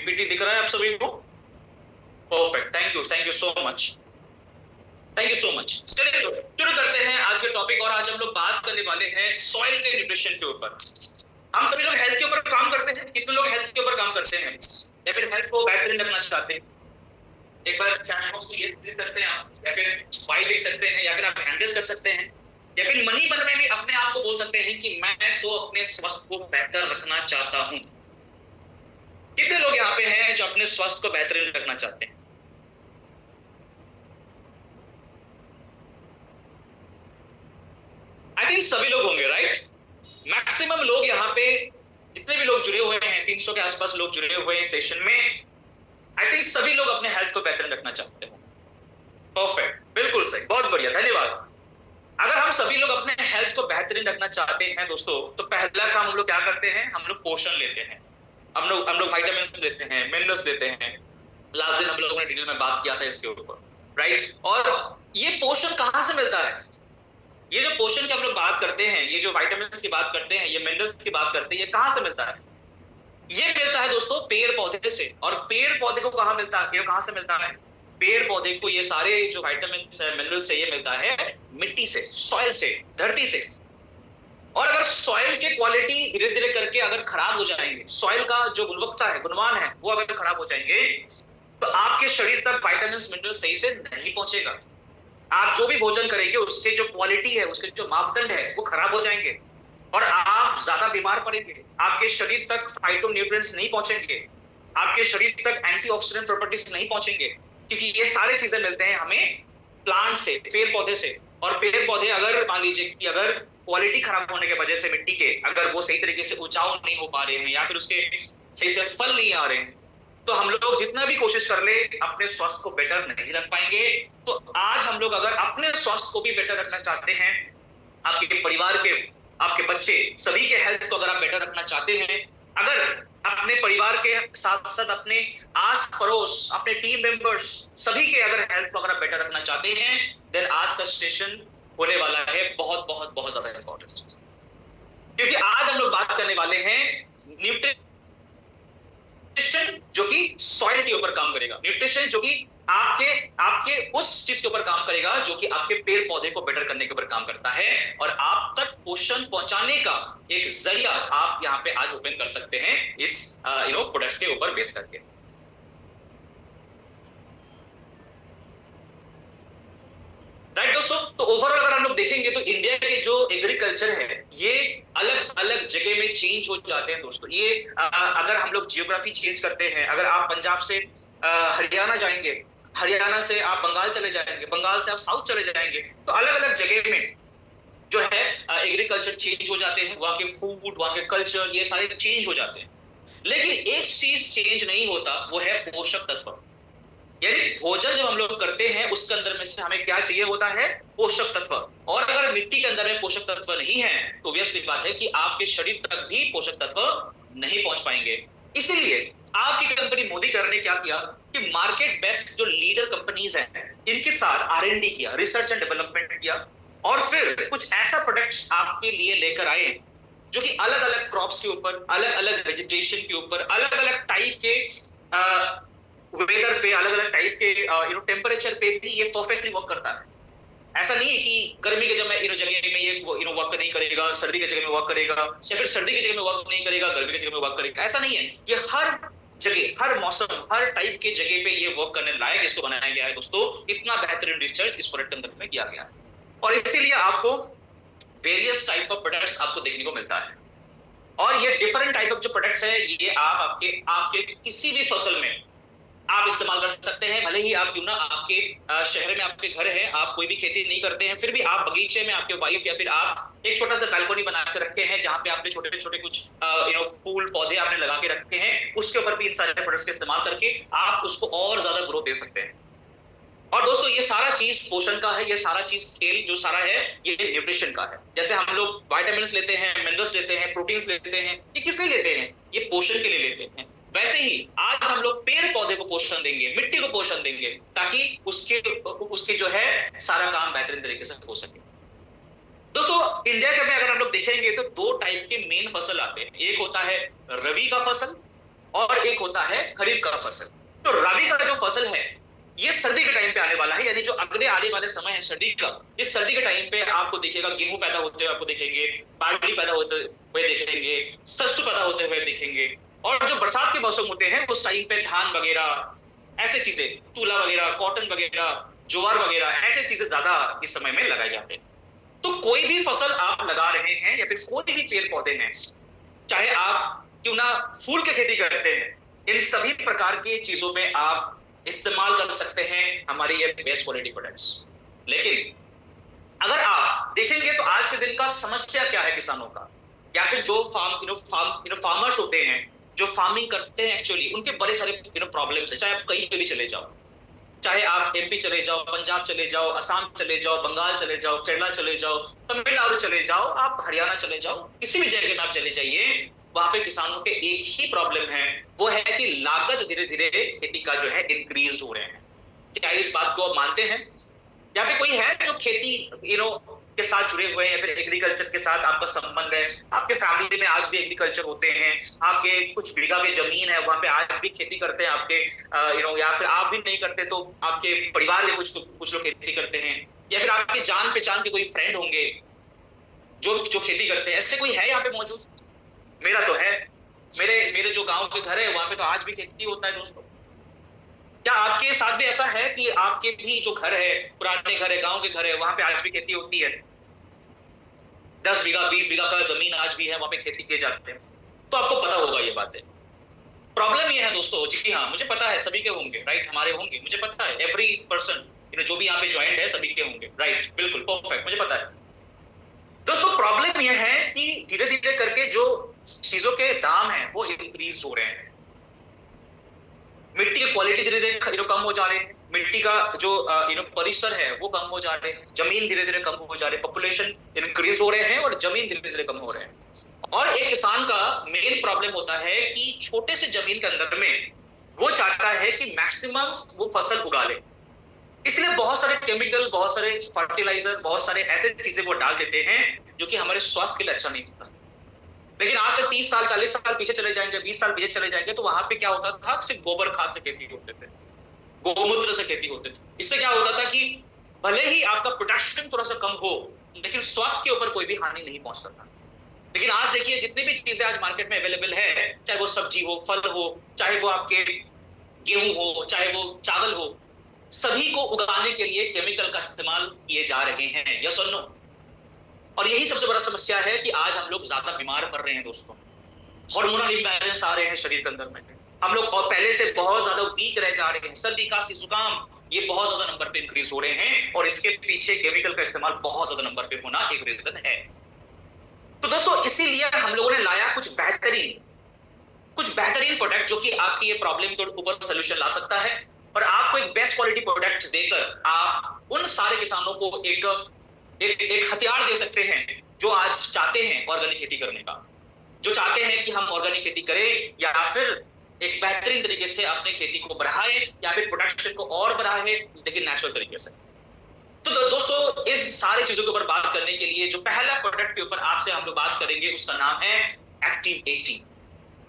PPT दिख रहा है आप सभी को? Perfect, thank you so much, thank you so much. चलिए शुरू करते हैं आज के टॉपिक। और आज हम लोग बात करने वाले हैं सॉइल के न्यूट्रिशन के ऊपर। हम सभी लोग हेल्थ के ऊपर काम करते हैं। कितने लोग हेल्थ के ऊपर काम करते हैं या फिर हेल्थ को बेहतरीन रखना चाहते हैं? एक बार चैट बॉक्स में ये लिख सकते हैं आप, या फिर वाई लिख सकते हैं, या फिर आप हैंडल्स कर सकते हैं, या फिर मनी मन में भी अपने आप को बोल सकते हैं कि मैं तो अपने स्वास्थ्य को बेहतर रखना चाहता हूं। कितने लोग यहाँ पे हैं जो अपने स्वास्थ्य को बेहतरीन रखना चाहते हैं? आई थिंक सभी लोग होंगे, राइट? मैक्सिमम लोग यहाँ पे जितने भी लोग जुड़े हुए हैं, 300 के आसपास लोग जुड़े हुए हैं सेशन में। आई थिंक सभी लोग अपने हेल्थ को बेहतर रखना चाहते हैं। परफेक्ट, बिल्कुल सही, बहुत बढ़िया, धन्यवाद। अगर हम सभी लोग अपने हेल्थ को बेहतरीन रखना चाहते हैं दोस्तों, तो पहला काम हम लोग क्या करते हैं? हम लोग पोषण लेते हैं। हम लोग विटामिन लेते हैं, मिनरल्स लेते हैं। लास्ट दिन हम लोगों ने डिटेल में बात किया था इसके ऊपर, राइट? और ये पोषण कहाँ से मिलता है? ये जो पोषण की हम लोग बात करते हैं, ये जो विटामिन की बात करते हैं, ये मिनरल्स की बात करते हैं, ये कहाँ से मिलता है? ये मिलता है दोस्तों पेड़ पौधे से। और पेड़ पौधे को कहाँ मिलता है? कहाँ से मिलता है? पेड़ पौधे को ये सारे जो विटामिन मिनरल से ये मिलता है मिट्टी से, सॉइल से, धरती से। और अगर सॉइल की क्वालिटी धीरे धीरे करके अगर खराब हो जाएंगे, सॉइल का जो गुणवत्ता है, गुणमान है, वो अगर खराब हो जाएंगे, तो आपके शरीर तक विटामिन मिनरल सही से नहीं पहुंचेगा। आप जो भी भोजन करेंगे उसके जो क्वालिटी है, उसके जो मापदंड है, वो खराब हो जाएंगे और आप ज्यादा बीमार पड़ेंगे। आपके शरीर तक फाइटोन्यूट्रिएंट्स नहीं पहुंचेंगे, आपके शरीर तक एंटीऑक्सीडेंट प्रॉपर्टीज नहीं पहुंचेंगे, क्योंकि ये सारे चीजें मिलते हैं हमें प्लांट से, पेड़ पौधे से। और पेड़ पौधे अगर मान लीजिए कि अगर क्वालिटी खराब होने की वजह से मिट्टी के अगर वो सही तरीके से उपजाऊ नहीं हो पा रहे हैं, या फिर उसके सही से फल नहीं आ रहे हैं, तो हम लोग जितना भी कोशिश कर ले अपने स्वास्थ्य को बेटर नहीं रख पाएंगे। तो आज हम लोग अगर अपने स्वास्थ्य को भी बेटर रखना चाहते हैं, आपके परिवार के, आपके बच्चे, सभी के हेल्थ को अगर आप बेटर रखना चाहते हैं, अगर अपने परिवार के साथ साथ अपने आस पड़ोस, अपने टीम मेंबर्स, सभी के अगर हेल्थ को अगर आप बेटर रखना चाहते हैं, देन आज का सेशन होने वाला है बहुत बहुत बहुत ज्यादा इंपॉर्टेंट। क्योंकि आज हम लोग बात करने वाले हैं न्यूट्रिशन जो कि सॉइल के ऊपर काम करेगा, न्यूट्रिशन जो कि आपके उस चीज के ऊपर काम करेगा जो कि आपके पेड़ पौधे को बेटर करने के ऊपर काम करता है, और आप तक पोषण पहुंचाने का एक जरिया आप यहाँ पे आज ओपन कर सकते हैं इस प्रोडक्ट्स के ऊपर बेस करके। राइट दोस्तों, तो ओवरऑल अगर हम लोग देखेंगे तो इंडिया के जो एग्रीकल्चर है ये अलग अलग जगह में चेंज हो जाते हैं दोस्तों। ये अगर हम लोग जियोग्राफी चेंज करते हैं, अगर आप पंजाब से हरियाणा जाएंगे, हरियाणा से आप बंगाल चले जाएंगे, बंगाल से आप साउथ चले जाएंगे, तो अलग अलग जगह में जो है एग्रीकल्चर चेंज हो जाते हैं, वहां के फूड, वहां के कल्चर, ये सारे चेंज हो जाते हैं। लेकिन एक चीज चेंज नहीं होता, वो है पोषक तत्व। यानी भोजन जब हम लोग करते हैं उसके अंदर में से हमें क्या चाहिए होता है? पोषक तत्व। और अगर मिट्टी के अंदर में पोषक तत्व नहीं है, तो ऑब्वियसली बात है कि आपके शरीर तक भी पोषक तत्व नहीं पहुंच पाएंगे। इसीलिए आपकी कंपनी मोदीकरण ने क्या किया कि मार्केट बेस्ट जो लीडर कंपनीज हैं, इनके साथ R&D किया, रिसर्च एंड डेवलपमेंट किया, और फिर कुछ ऐसा प्रोडक्ट्स आपके लिए लेकर आए जो कि अलग अलग क्रॉप्स के ऊपर, अलग अलग वेजिटेशन के ऊपर, अलग अलग टाइप के वेदर पे, अलग अलग टाइप के टेम्परेचर पे भी ये परफेक्टली वर्क करता है। ऐसा नहीं है कि गर्मी के जगह में ये वर्क नहीं करेगा, सर्दी के जगह में वर्क करेगा, या फिर सर्दी के जगह में वर्क नहीं करेगा, गर्मी के जगह में वर्क करेगा। ऐसा नहीं है, ये हर जगह, हर मौसम, हर टाइप के जगह पे ये वर्क करने लायक इसको बनाया गया है दोस्तों। इतना बेहतरीन रिसर्च इस प्रोडक्ट के अंदर में किया गया है, और इसीलिए आपको वेरियस टाइप ऑफ प्रोडक्ट्स आपको देखने को मिलता है। और ये डिफरेंट टाइप ऑफ जो प्रोडक्ट्स है, ये आप आपके किसी भी फसल में आप इस्तेमाल कर सकते हैं। भले ही आप क्यों ना आपके शहर में आपके घर है, आप कोई भी खेती नहीं करते हैं, फिर भी आप बगीचे में आपके वाइफ या फिर आप एक छोटा सा बैल्कनी बना के रखे हैं जहां पे आपने छोटे छोटे कुछ फूल पौधे आपने लगा के रखे हैं, उसके ऊपर भी इन सारे प्रोडक्ट्स का इस्तेमाल करके आप उसको और ज्यादा ग्रोथ दे सकते हैं। और दोस्तों ये सारा चीज पोषण का है, ये सारा चीज खेल जो सारा है ये न्यूट्रिशन का है। जैसे हम लोग विटामिन्स लेते हैं, मिनरल्स लेते हैं, प्रोटीन्स लेते हैं, ये किस लिए लेते हैं? ये पोषण के लिए लेते हैं। वैसे ही आज हम लोग पेड़ पौधे को पोषण देंगे, मिट्टी को पोषण देंगे, ताकि उसके जो है सारा काम बेहतरीन तरीके से हो सके। दोस्तों इंडिया में अगर हम लोग देखेंगे तो दो टाइप के मेन फसल आते हैं। एक होता है रवि का फसल और एक होता है खरीफ का फसल। तो रबी का जो फसल है ये सर्दी के टाइम पे आने वाला है, यानी जो अगले आने वाले समय है सर्दी का, इस सर्दी के टाइम पे आपको देखिएगा गेहूं पैदा होते हुए आपको देखेंगे, बाजरी पैदा होते हुए देखेंगे, सरसों पैदा होते हुए देखेंगे। और जो बरसात के मौसम होते हैं उस टाइम पे धान वगैरह ऐसे चीजें, तुला वगैरह, कॉटन वगैरह, ज्वार वगैरह ऐसे चीजें ज्यादा इस समय में लगाए जाते हैं। तो कोई भी फसल आप लगा रहे हैं या फिर कोई भी पेड़ पौधे हैं, चाहे आप क्यों ना फूल की खेती करते हैं, इन सभी प्रकार की चीजों में आप इस्तेमाल कर सकते हैं हमारी ये बेस्ट क्वालिटी प्रोडक्ट्स। लेकिन अगर आप देखेंगे तो आज के दिन का समस्या क्या है किसानों का, या फिर जो फार्मर्स होते हैं जो फार्मिंग करते हैं एक्चुअली, उनके बड़े सारे प्रॉब्लम्स है। चाहे आप कहीं पे भी चले जाओ, चाहे आप एमपी चले जाओ, पंजाब चले जाओ, असम चले जाओ, बंगाल चले जाओ, केरला चले जाओ, तमिलनाडु चले जाओ, आप हरियाणा चले जाओ, किसी भी जगह में आप चले जाइए, वहां पे किसानों के एक ही प्रॉब्लम है, वो है कि लागत धीरे धीरे खेती का जो है इंक्रीज हो रहे हैं। क्या इस बात को आप मानते हैं? यहाँ पे कोई है जो खेती के साथ जुड़े हुए हैं, या फिर एग्रीकल्चर के साथ आपका संबंध है, आपके फैमिली में आज भी एग्रीकल्चर होते हैं, आपके कुछ बीघा में जमीन है वहां पे आज भी खेती करते हैं आपके, या फिर आप भी नहीं करते तो आपके परिवार में कुछ लोग खेती करते हैं, या फिर आपके जान पहचान के कोई फ्रेंड होंगे जो जो खेती करते हैं, ऐसे कोई है यहाँ पे मौजूद? मेरा तो है, मेरे जो गांव के घर है वहां पे तो आज भी खेती होता है दोस्तों। क्या आपके साथ भी ऐसा है कि आपके भी जो घर है, पुराने घर है, गांव के घर है, वहां पे आज भी खेती होती है? 10 बीघा 20 बीघा का जमीन आज भी है, वहां पे खेती किए जाते हैं, तो आपको पता होगा ये बातें। प्रॉब्लम ये है दोस्तों, जी हाँ मुझे पता है सभी के होंगे, राइट, हमारे होंगे, मुझे पता है, एवरी पर्सन जो भी यहाँ पे ज्वाइंट है सभी के होंगे, राइट, बिल्कुल परफेक्ट, मुझे पता है। दोस्तों प्रॉब्लम यह है कि धीरे धीरे करके जो चीजों के दाम है वो इंक्रीज हो रहे हैं, मिट्टी की क्वालिटी धीरे धीरे कम हो जा रही है, मिट्टी का जो परिसर है वो कम हो जा रहे हैं, जमीन धीरे धीरे कम हो जा रही है, पॉपुलेशन इंक्रीज हो रहे हैं और जमीन धीरे धीरे कम हो रहे हैं। और एक किसान का मेन प्रॉब्लम होता है कि छोटे से जमीन के अंदर में वो चाहता है कि मैक्सिमम वो फसल उगा ले, इसलिए बहुत सारे केमिकल, बहुत सारे फर्टिलाइजर, बहुत सारे ऐसे चीजें वो डाल देते हैं जो कि हमारे स्वास्थ्य के लिए अच्छा नहीं होता। लेकिन आज से 30 साल 40 साल पीछे चले जाएंगे, 20 साल पीछे चले जाएंगे, तो वहां पे क्या होता था, सिर्फ गोबर खाद से खेती होते थे, गोमूत्र से खेती होते थे। इससे क्या होता था कि भले ही आपका प्रोडक्शन थोड़ा सा कम हो, लेकिन स्वास्थ्य के ऊपर कोई भी हानि नहीं पहुंचता था। लेकिन आज देखिए जितनी भी चीजें आज मार्केट में अवेलेबल है, चाहे वो सब्जी हो, फल हो, चाहे वो आपके गेहूं हो, चाहे वो चावल हो, सभी को उगाने के लिए केमिकल का इस्तेमाल किए जा रहे हैं, यस और नो? और यही सबसे बड़ा समस्या है कि आज हम लोग ज्यादा बीमार पड़ रहे हैं दोस्तों, हार्मोनल इम्बैलेंस आ रहे हैं शरीर के अंदर में, हम लोग और पहले से बहुत ज्यादा वीक रह जा रहे हैं, सर्दी खांसी जुकाम ये बहुत ज्यादा नंबर पे इंक्रीज हो रहे हैं, और इसके पीछे केमिकल का इस्तेमाल बहुत ज्यादा नंबर पे होना एक रीजन है। तो दोस्तों इसीलिए हम लोगों ने लाया कुछ बेहतरीन प्रोडक्ट जो कि आपकी ये प्रॉब्लम के ऊपर सोल्यूशन ला सकता है, और आपको एक बेस्ट क्वालिटी प्रोडक्ट देकर आप उन सारे किसानों को एक हथियार दे सकते हैं जो आज चाहते हैं ऑर्गेनिक खेती करने का, जो चाहते हैं कि हम ऑर्गेनिक खेती करें या फिर एक बेहतरीन तरीके से अपने खेती को बढ़ाएं या फिर प्रोडक्शन को और बढ़ाएं, लेकिन नेचुरल तरीके से। तो दोस्तों इस सारी चीजों के ऊपर बात करने के लिए जो पहला प्रोडक्ट के ऊपर आपसे हम लोग बात करेंगे उसका नाम है एक्टिव 80।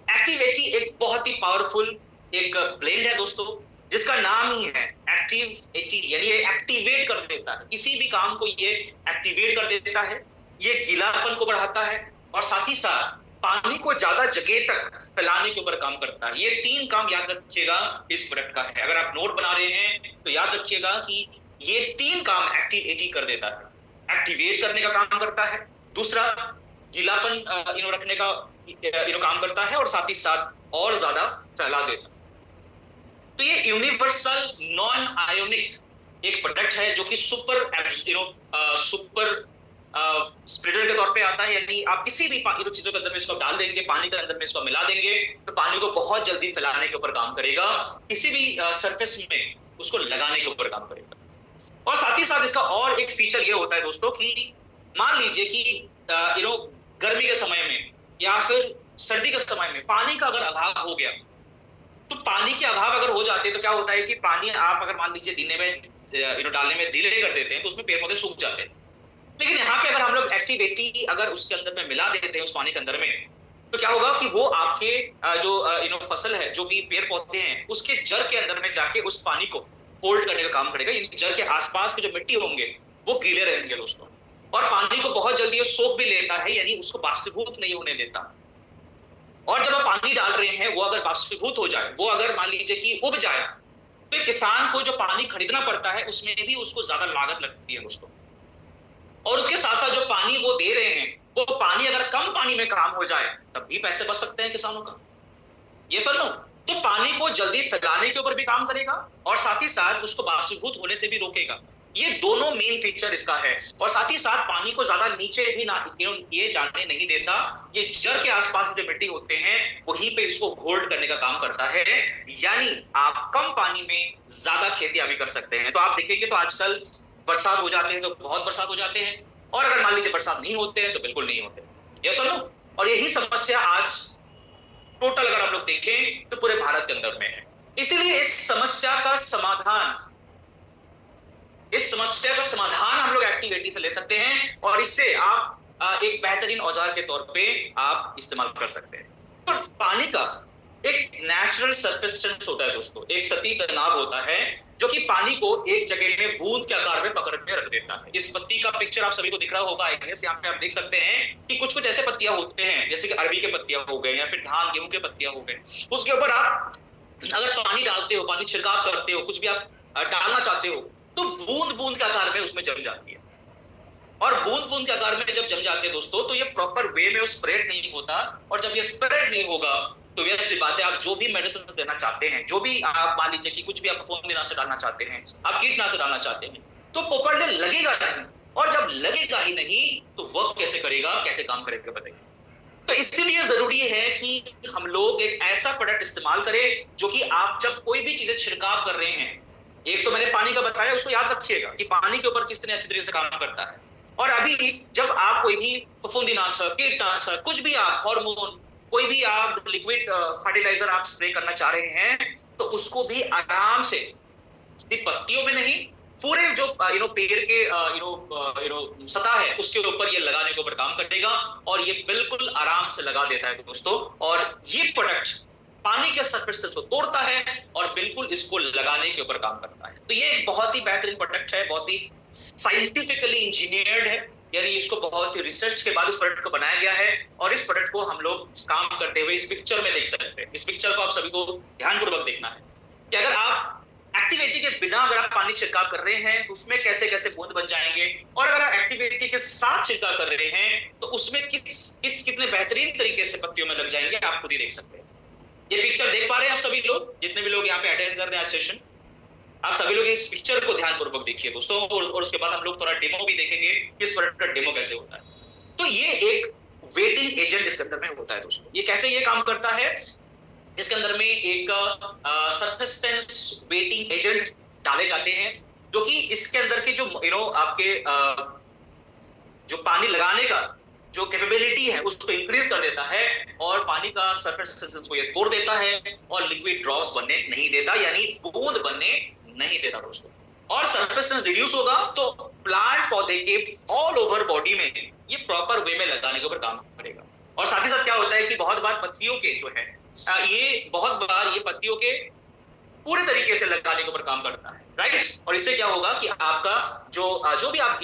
एक्टिव 80 एक बहुत ही पावरफुल एक ब्लेंड है दोस्तों, जिसका नाम ही है एक्टिव 80, यानी ये एक्टिवेट कर देता है, किसी भी काम को ये एक्टिवेट कर देता है, ये गीलापन को बढ़ाता है, और साथ ही साथ पानी को ज्यादा जगह तक फैलाने के ऊपर काम करता है। ये 3 काम याद रखिएगा इस प्रोडक्ट का है, अगर आप नोट बना रहे हैं तो याद रखिएगा कि ये 3 काम एक्टिव 80 कर देता है। एक्टिवेट करने का काम करता है, दूसरा गीलापन रखने का काम करता है, और साथ ही साथ और ज्यादा फैला देता है। तो ये यूनिवर्सल नॉन आयोनिक एक प्रोडक्ट है जो कि सुपर स्प्रेडर के तौर पे आता है, यानी आप किसी भी चीजों के अंदर में इसको डाल देंगे, पानी के अंदर में इसको मिला देंगे तो पानी को बहुत जल्दी फैलाने के ऊपर काम करेगा, किसी भी सरफेस में उसको लगाने के ऊपर काम करेगा। और साथ ही साथ इसका और एक फीचर ये होता है दोस्तों कि मान लीजिए कि गर्मी के समय में या फिर सर्दी के समय में पानी का अगर अभाव हो गया, तो पानी के अभाव अगर हो जाते हैं तो क्या होता है कि पानी आप अगर मान लीजिए दिन में डालने में डिले कर देते हैं तो उसमें पेड़ पौधे सूख जाते हैं। लेकिन यहाँ पे अगर हम लोग एक्टिव 80 अगर उसके अंदर में मिला देते हैं उस पानी के अंदर में, तो क्या होगा कि वो आपके जो फसल है, जो भी पेड़ पौधे हैं, उसके जड़ के अंदर में जाके उस पानी को होल्ड करने का काम करेगा। यानी जड़ के आसपास के जो मिट्टी होंगे वो गीले रहेंगे दोस्तों, और पानी को बहुत जल्दी सोख भी लेता है, यानी उसको बाष्पीभूत नहीं होने देता। और जब आप पानी डाल रहे हैं, वो अगर बाष्पीभूत हो जाए, वो अगर मान लीजिए कि उब जाए, तो किसान को जो पानी खरीदना पड़ता है उसमें भी उसको ज्यादा लागत लगती है दोस्तों। और उसके साथ साथ जो पानी वो दे रहे हैं, वो पानी अगर कम पानी में काम हो जाए तब भी पैसे बच सकते हैं किसानों का। ये सुन लो, तो पानी को जल्दी फैलाने के ऊपर भी काम करेगा और साथ ही साथ उसको बाष्पीभूत होने से भी रोकेगा। ये दोनों मेन फीचर इसका है। और साथ ही साथ पानी को ज्यादा नीचे भी ना ये जाने नहीं देता। ये जड़ के आसपास जो मिट्टी होते हैं वहीं पे इसको होल्ड करने का काम करता है, यानी आप कम पानी में ज्यादा खेती अभी कर सकते हैं। तो आप देखेंगे तो आजकल बरसात हो जाते हैं तो बहुत बरसात हो जाते हैं, और अगर मान लीजिए बरसात नहीं होते हैं तो बिल्कुल नहीं होते। ये सुनो, और यही समस्या आज टोटल अगर आप लोग देखें तो पूरे भारत के अंदर में है। इसीलिए इस समस्या का समाधान हम लोग एक्टिविटी से ले सकते हैं, और इससे आप एक बेहतरीन औजार के तौर पे आप इस्तेमाल कर सकते हैं। तो पानी का एक नेचुरल सरफेस टेंस होता है दोस्तों, एक सतही तनाव होता है जो कि पानी को एक जगह में बूंद के आकार में पकड़ के रख देता है। इस पत्ती का पिक्चर आप सभी को दिख रहा होगा आई गेस। यहाँ पे आप देख सकते हैं कि कुछ कुछ ऐसे पत्तियां होते हैं, जैसे कि अरबी के पत्तियां हो गए या फिर धान गेहूं के पत्तियां हो गए, उसके ऊपर आप अगर पानी डालते हो, पानी छिड़काव करते हो, कुछ भी आप डालना चाहते हो, तो बूंद बूंद के आकार में उसमें जम जाती है। और बूंद बूंद के आकार में जब जम जाते हैं दोस्तों, तो ये प्रॉपर वे में स्प्रेड नहीं होता, और जब ये स्प्रेड नहीं होगा तो वैसी बात है, आप जो भी मेडिसिन देना चाहते हैं, जो भी आप मान लीजिए कि कुछ भी आप फफूंदीनाशक डालना चाहते हैं, आप कीटनाशक डालना चाहते हैं, तो प्रॉपर्ली लगेगा नहीं। और जब लगेगा ही नहीं तो वर्क कैसे करेगा, कैसे काम करेगा बताइए। तो इसीलिए जरूरी है कि हम लोग एक ऐसा प्रोडक्ट इस्तेमाल करें जो कि आप जब कोई भी चीजें छिड़काव कर रहे हैं, एक तो मैंने पानी का बताया, उसको याद रखिएगा कि पानी के ऊपर किस तरह अच्छी तरीके से काम करता है। और अभी जब आप कोई भी फफूंदीनाशक, कीटनाशक, कुछ भी आप हार्मोन, कोई भी आप लिक्विड फर्टिलाइजर आप स्प्रे करना चाह रहे हैं, तो उसको भी आराम से सिर्फ पत्तियों में नहीं, पूरे जो पेड़ के सतह है उसके ऊपर ये लगाने के ऊपर काम करेगा, और ये बिल्कुल आराम से लगा देता है दोस्तों। और ये प्रोडक्ट पानी के सरफेस को तोड़ता है और बिल्कुल इसको लगाने के ऊपर काम करता है। तो ये एक बहुत ही बेहतरीन प्रोडक्ट है, बहुत ही साइंटिफिकली इंजीनियर्ड है, यानी इसको बहुत ही रिसर्च के बाद इस प्रोडक्ट को बनाया गया है। और इस प्रोडक्ट को हम लोग काम करते हुए इस पिक्चर में देख सकते हैं। इस पिक्चर को आप सभी को ध्यानपूर्वक देखना है कि अगर आप एक्टिविटी के बिना अगर आप पानी छिड़काव कर रहे हैं तो उसमें कैसे कैसे बूंद बन जाएंगे, और अगर आप एक्टिविटी के साथ छिड़काव कर रहे हैं तो उसमें कितने बेहतरीन तरीके से पत्तियों में लग जाएंगे, आप खुद ही देख सकते हैं। ये पिक्चर देख पा रहे हैं आप सभी लोग, जितने भी लोग यहाँ पे अटेंड कर रहे हैं आज सेशन, आप सभी लोग इस पिक्चर को ध्यानपूर्वक देखिए दोस्तों, और उसके बाद हम लोग थोड़ा डेमो भी देखेंगे कि इस प्रोडक्ट का डेमो कैसे होता है। तो ये एक वेटिंग एजेंट इसके अंदर में होता है दोस्तों। ये कैसे ये काम करता है, इसके अंदर में एक सरफेस वेटिंग एजेंट डाले जाते हैं, जो कि इसके अंदर के जो आपके जो पानी लगाने का जो कैपेबिलिटी है उसको इंक्रीज कर देता है, और पानी का सरफेस टेंशन को ये तोड़ देता है और लिक्विड ड्रॉप्स बनने नहीं देता, यानी बूंद बनने नहीं देता दोस्तों। और सरफेस टेंशन रिड्यूस होगा तो प्लांट पौधे के ऑल ओवर बॉडी में ये प्रॉपर वे में लगाने के ऊपर काम करेगा। और साथ ही साथ क्या होता है कि बहुत बार पत्तियों के जो है ये पत्तियों के पूरे तरीके से लगाने के ऊपर काम करता है, राइट। और इससे क्या होगा कि आपका जो भी आप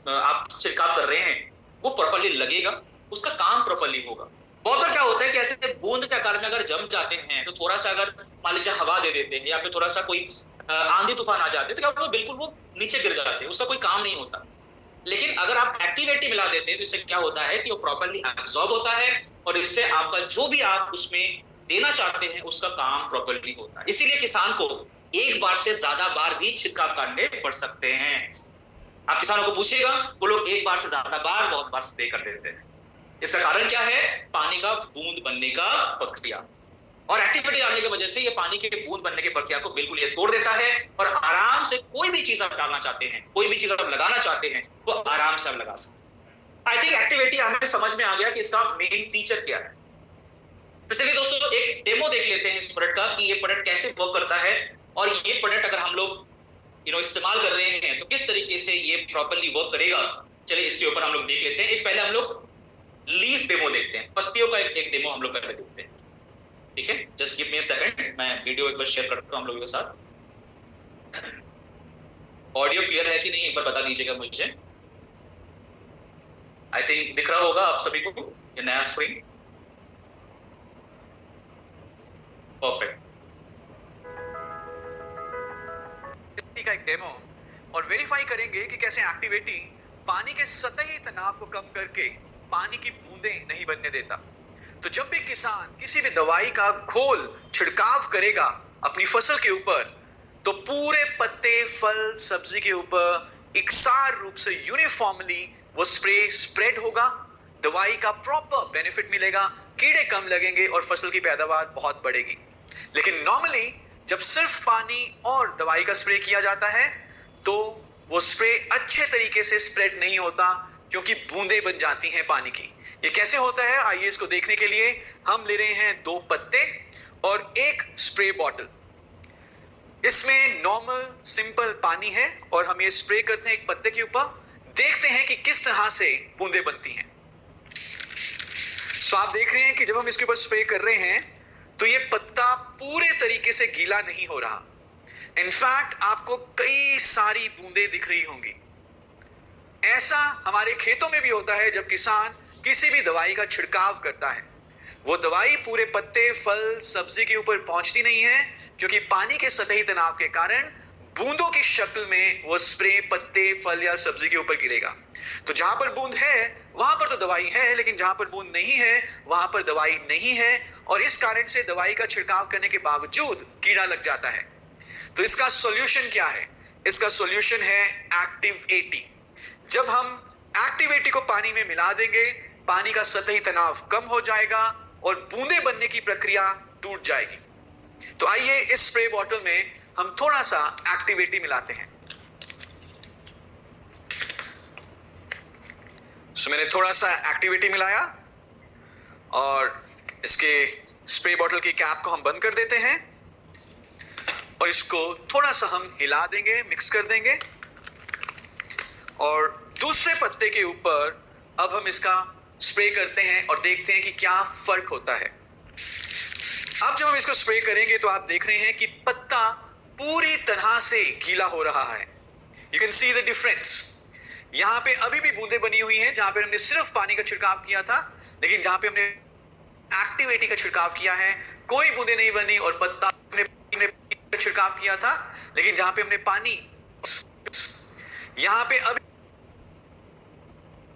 आप छिड़काव कर रहे हैं वो प्रॉपर्ली लगेगा, उसका काम प्रॉपर्ली होगा। बहुत बार क्या होता है कि ऐसे बूंद के आकार में अगर जम जाते हैं तो थोड़ा सा अगर मान लीजिए हवा दे देते हैं या फिर थोड़ा सा कोई आंधी तूफान आ जाते हैं तो क्या होगा, बिल्कुल वो नीचे गिर जाते हैं, उसका कोई काम नहीं होता। लेकिन अगर आप एक्टिविटी मिला देते हैं तो इससे क्या होता है कि वो प्रॉपर्ली एब्जॉर्ब होता है, और इससे आपका जो भी आप उसमें देना चाहते हैं उसका काम प्रॉपर्ली होता है। इसीलिए किसान को एक बार से ज्यादा बार भी छिड़काव करने पड़ सकते हैं। आप किसानों को पूछिएगा, वो लोग एक बार से ज्यादा बार बहुत बार स्प्रे कर देते हैं। इसका कारण क्या है, पानी का बूंद बनने का प्रक्रिया। और एक्टिविटी डालने की वजह से ये पानी के बूंद बनने की प्रक्रिया को बिल्कुल ये तोड़ देता है, और आराम से कोई भी चीज आप डालना चाहते हैं, कोई भी चीज आप लगाना चाहते हैं, वो आराम से आप लगा सकते हैं। आई थिंक एक्टिविटी हमें समझ में आ गया कि इसका मेन फीचर क्या है। तो चलिए दोस्तों एक डेमो देख लेते हैं इस प्रोडक्ट का कि ये प्रोडक्ट कैसे वर्क करता है, और ये प्रोडक्ट अगर हम लोग इस्तेमाल कर रहे हैं तो किस तरीके से ये प्रॉपर्ली वर्क करेगा। चलिए इसके ऊपर हम लोग देख लेते हैं। एक पहले हम लोग लीफ डेमो देखते हैं, पत्तियों का एक डेमो हम लोग करके देखते हैं। ठीक है, just give me a second, मैं वीडियो एक बार शेयर करता हूं हम लोगों के साथ। ऑडियो क्लियर है कि नहीं एक बार बता दीजिएगा मुझे। आई थिंक दिख रहा होगा आप सभी को ये नया स्क्रीन। परफेक्ट। का एक डेमो और वेरीफाई करेंगे कि कैसे एक्टिविटी पानी के सतही तनाव को कम करके पानी की बूंदें नहीं बनने देता। तो जब भी किसान किसी भी दवाई का घोल छिड़काव करेगा अपनी फसल के ऊपर, तो पूरे पत्ते, फल, सब्जी के ऊपर इकसार रूप से यूनिफॉर्मली वो स्प्रे स्प्रेड होगा, दवाई का प्रॉपर बेनिफिट मिलेगा, कीड़े कम लगेंगे और फसल की पैदावार बहुत बढ़ेगी। लेकिन नॉर्मली जब सिर्फ पानी और दवाई का स्प्रे किया जाता है तो वो स्प्रे अच्छे तरीके से स्प्रेड नहीं होता, क्योंकि बूंदें बन जाती हैं पानी की। ये कैसे होता है, आइए इसको देखने के लिए हम ले रहे हैं 2 पत्ते और एक स्प्रे बॉटल। इसमें नॉर्मल सिंपल पानी है और हम ये स्प्रे करते हैं एक पत्ते के ऊपर, देखते हैं कि किस तरह से बूंदें बनती हैं। सो आप देख रहे हैं कि जब हम इसके ऊपर स्प्रे कर रहे हैं तो ये पत्ता पूरे तरीके से गीला नहीं हो रहा। इनफैक्ट आपको कई सारी बूंदें दिख रही होंगी। ऐसा हमारे खेतों में भी होता है जब किसान किसी भी दवाई का छिड़काव करता है, वो दवाई पूरे पत्ते, फल, सब्जी के ऊपर पहुंचती नहीं है, क्योंकि पानी के सतही तनाव के कारण बूंदों की शक्ल में वो स्प्रे पत्ते, फल या सब्जी के ऊपर गिरेगा। तो जहां पर बूंद है वहां पर तो दवाई है, लेकिन जहां पर बूंद नहीं है वहां पर दवाई नहीं है, और इस कारण से दवाई का छिड़काव करने के बावजूद कीड़ा लग जाता है। तो इसका सॉल्यूशन क्या है? इसका सॉल्यूशन है एक्टिव 80। जब हम एक्टिव 80 को पानी में मिला देंगे, पानी का सतही तनाव कम हो जाएगा और बूंदे बनने की प्रक्रिया टूट जाएगी। तो आइए इस स्प्रे बॉटल में हम थोड़ा सा एक्टिव 80 मिलाते हैं। तो मैंने थोड़ा सा एक्टिव 80 मिलाया और इसके स्प्रे बॉटल की कैप को हम बंद कर देते हैं और इसको थोड़ा सा हम हिला देंगे, मिक्स कर देंगे, और दूसरे पत्ते के ऊपर अब हम इसका स्प्रे करते हैं और देखते हैं कि क्या फर्क होता है। अब जब हम इसको स्प्रे करेंगे तो आप देख रहे हैं कि पत्ता पूरी तरह से गीला हो रहा है। You can see the difference. यहां पे अभी भी बूंदें बनी हुई हैं जहां पे हमने सिर्फ पानी का छिड़काव किया था, लेकिन जहां पे हमने एक्टिव 80 का छिड़काव किया है कोई बूंदें नहीं बनी, और पत्ता हमने छिड़काव किया था लेकिन जहां पे हमने पानी, यहां पे अभी।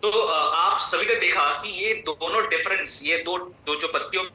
तो आप सभी ने देखा कि ये दोनों डिफरेंस, ये दो जो पत्तियों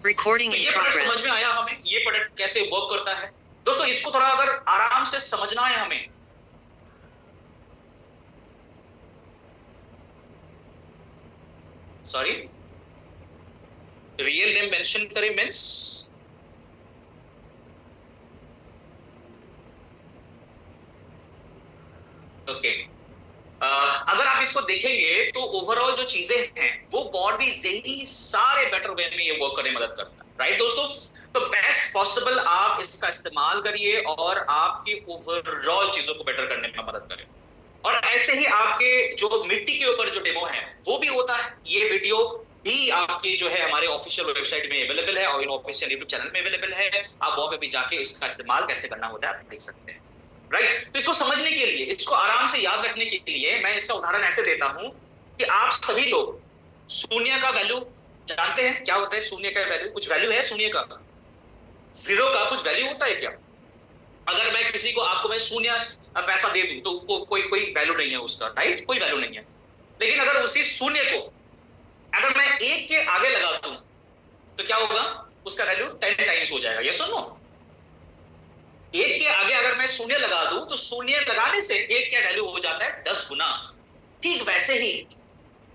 Recording तो in ये प्रोडक्ट समझ progress. में आया हमें, ये प्रोडक्ट कैसे वर्क करता है। दोस्तों इसको थोड़ा अगर आराम से समझना है हमें, सॉरी, रियल नेम मेंशन करें मींस, ओके। अगर आप इसको देखेंगे तो ओवरऑल जो चीजें हैं वो बहुत ही यही सारे बेटर वे में ये वर्क करने में मदद करता है, राइट दोस्तों। तो बेस्ट पॉसिबल आप इसका इस्तेमाल करिए और आपकी ओवरऑल चीजों को बेटर करने में मदद करें। और ऐसे ही आपके जो मिट्टी के ऊपर जो डेमो है वो भी होता है। ये वीडियो भी आपके जो है हमारे ऑफिशियल वेबसाइट में अवेलेबल है और इन ऑफिशियल यूट्यूब चैनल में अवेलेबल है। आप वहां पे भी जाके इसका इस्तेमाल कैसे करना होता है आप देख सकते हैं, राइट। तो इसको समझने के लिए, इसको आराम से याद रखने के लिए मैं इसका उदाहरण ऐसे देता हूं कि आप सभी लोग शून्य का वैल्यू जानते हैं। क्या होता है शून्य का वैल्यू? कुछ वैल्यू है शून्य का? जीरो का कुछ वैल्यू होता है क्या? अगर मैं किसी को, आपको मैं शून्य पैसा दे दूं तो कोई कोई वैल्यू नहीं है उसका, राइट? कोई वैल्यू नहीं है। लेकिन अगर उसी शून्य को अगर मैं एक के आगे लगा दूं तो क्या होगा? उसका वैल्यू 10 टाइम्स हो जाएगा। ये सुनो, एक के आगे अगर मैं शून्य लगा दूं तो शून्य लगाने से एक का वैल्यू हो जाता है 10 गुना। ठीक वैसे ही,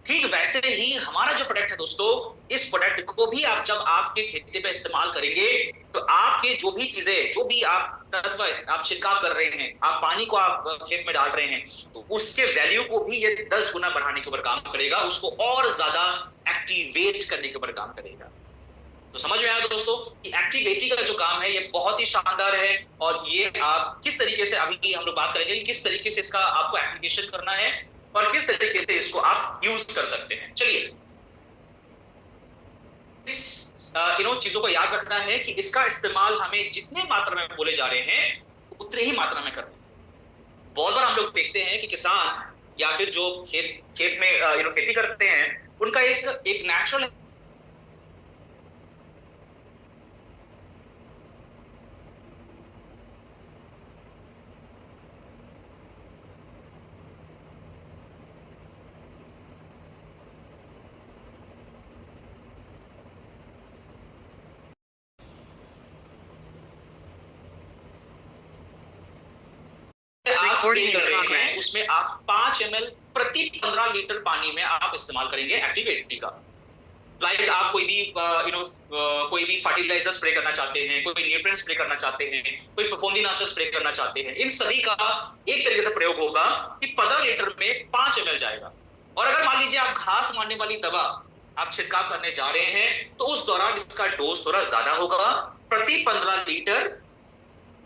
ठीक वैसे ही हमारा जो प्रोडक्ट है दोस्तों, इस प्रोडक्ट को भी आप जब आपके खेती पे इस्तेमाल करेंगे तो आपके जो भी चीजें, जो भी आप तत्व आप छिड़काव कर रहे हैं, आप पानी को आप खेत में डाल रहे हैं, तो उसके वैल्यू को भी ये 10 गुना बढ़ाने के ऊपर काम करेगा, उसको और ज्यादा एक्टिवेट करने के ऊपर काम करेगा। तो समझ में आया दोस्तों कि एक्टिविटी का जो काम है ये बहुत ही शानदार है, और ये आप किस तरीके से, अभी हम लोग बात करेंगे कि किस तरीके से इसका आपको एप्लीकेशन करना है और किस तरीके से इसको आप यूज कर सकते हैं। चलिए, इस चीजों को याद रखना है कि इसका इस्तेमाल हमें जितने मात्रा में बोले जा रहे हैं उतने ही मात्रा में करना है। बहुत बार हम लोग देखते हैं कि किसान या फिर जो खेत में खेती करते हैं, उनका एक नेचुरल Recording in कर रहे हैं, progress. उसमें आप 5 ml प्रति 15 लीटर पानी में आप इस्तेमाल करेंगे एक्टिविटी का। लाइक आप कोई भी कोई भी फर्टिलाइजर स्प्रे करना चाहते हैं, कोई न्यूट्रिएंट स्प्रे करना चाहते हैं, कोई फफूंदीनाशक स्प्रे करना चाहते हैं, इन सभी का एक तरीके से प्रयोग होगा कि 15 लीटर में 5 ml जाएगा। और अगर मान लीजिए आप घास मारने वाली दवा आप छिड़काव करने जा रहे हैं तो उस दौरान इसका डोज थोड़ा ज्यादा होगा। प्रति 15 लीटर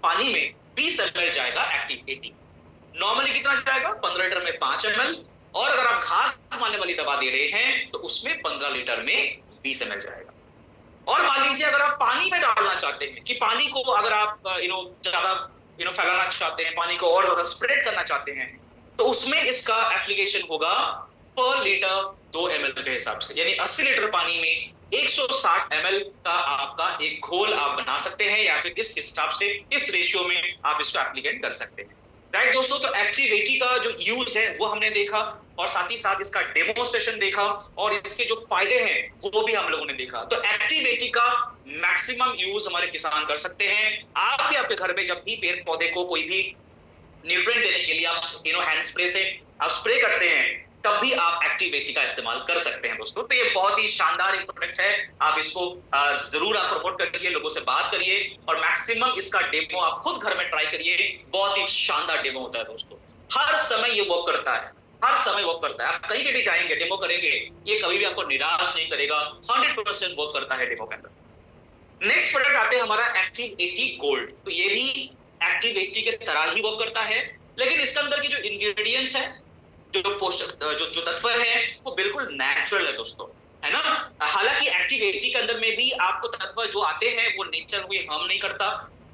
पानी में 20 ml जाएगा एक्टिव 80। नॉर्मली कितना जाएगा? 15 लीटर में 5 ml, और अगर आप घास मारने वाली दवा दे रहे हैं तो उसमें 15 लीटर में 20 ml जाएगा। और मान लीजिए अगर आप पानी में डालना चाहते हैं कि पानी को अगर आप ज्यादा फैलाना चाहते हैं, पानी को और ज्यादा स्प्रेड करना चाहते हैं, तो उसमें इसका एप्लीकेशन होगा पर लीटर 2 ml के हिसाब से, यानी 80 लीटर पानी में 160 ml का आपका एक घोल आप बना सकते हैं, या फिर इस हिसाब से, इस रेशियो में आप इसको एप्लीकेट कर सकते हैं। राइट दोस्तों, तो एक्टिविटी का जो यूज है वो हमने देखा, और साथ ही साथ इसका डेमोन्स्ट्रेशन देखा, और इसके जो फायदे हैं वो भी हम लोगों ने देखा। तो एक्टिविटी का मैक्सिमम यूज हमारे किसान कर सकते हैं। आप भी आपके घर में जब भी पेड़ पौधे को कोई भी न्यूट्रिएंट देने के लिए आप हैंड स्प्रे से आप स्प्रे करते हैं, तब भी आप एक्टिविटी का इस्तेमाल कर सकते हैं दोस्तों। तो ये बहुत ही शानदार एक प्रोडक्ट है, आप इसको जरूर आप प्रमोट करिए, लोगों से बात करिए, और मैक्सिमम इसका डेमो आप खुद घर में ट्राई करिए। बहुत ही शानदार डेमो होता है दोस्तों, हर समय ये वर्क करता है, हर समय वर्क करता है। आप कहीं पे भी जाएंगे, डेमो करेंगे, ये कभी भी आपको निराश नहीं करेगा, 100% वर्क करता है डेमो के अंदर। नेक्स्ट प्रोडक्ट आते हैं हमारा एक्टिव 80 गोल्ड। तो ये भी एक्टिव 80 के तरह ही वर्क करता है, लेकिन इसके अंदर की जो इंग्रेडिएंट्स है, जो पोषक जो तत्व है, वो बिल्कुल नेचुरल है दोस्तों, है ना। हालांकि एक्टिव 80 के अंदर में भी आपको तत्व जो आते हैं वो नेचर को हार्म नहीं करता,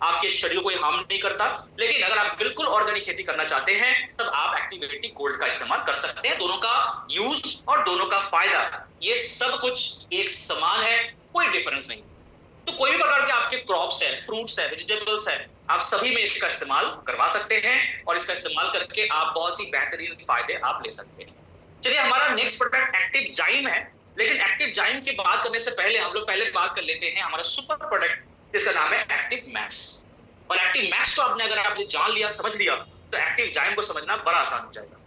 आपके शरीर को हार्म नहीं करता, लेकिन अगर आप बिल्कुल ऑर्गेनिक खेती करना चाहते हैं तब आप एक्टिव 80 गोल्ड का इस्तेमाल कर सकते हैं। दोनों का यूज और दोनों का फायदा, ये सब कुछ एक समान है, कोई डिफरेंस नहीं। तो कोई भी प्रकार के आपके क्रॉप्स है, फ्रूट्स है, वेजिटेबल्स है, आप सभी में इसका इस्तेमाल करवा सकते हैं, और इसका इस्तेमाल करके आप बहुत ही बेहतरीन फायदे आप ले सकते हैं। चलिए, हमारा नेक्स्ट प्रोडक्ट एक्टिव जाइम है, लेकिन एक्टिव जाइम की बात करने से पहले हम लोग पहले बात कर लेते हैं हमारा सुपर प्रोडक्ट, जिसका नाम है एक्टिव मैक्स। और एक्टिव मैक्स को आपने अगर आपने जान लिया, समझ लिया, तो एक्टिव जाइम को समझना बड़ा आसान हो जाएगा।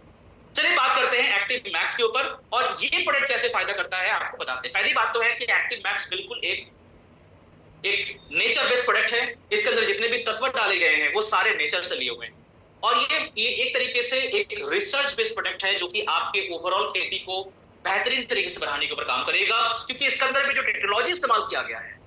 चलिए बात करते हैं एक्टिव मैक्स के ऊपर, और ये प्रोडक्ट कैसे फायदा करता है आपको बताते हैं। पहली बात तो है कि एक्टिव मैक्स बिल्कुल एक नेचर बेस्ड प्रोडक्ट है। इसके अंदर जितने भी तत्व डाले गए हैं वो सारे नेचर से लिए हुए हैं, और ये एक तरीके से एक रिसर्च बेस्ड प्रोडक्ट है, जो कि आपके ओवरऑल खेती को बेहतरीन तरीके से बढ़ाने के ऊपर काम करेगा, क्योंकि इसके अंदर में जो टेक्नोलॉजी इस्तेमाल किया गया है,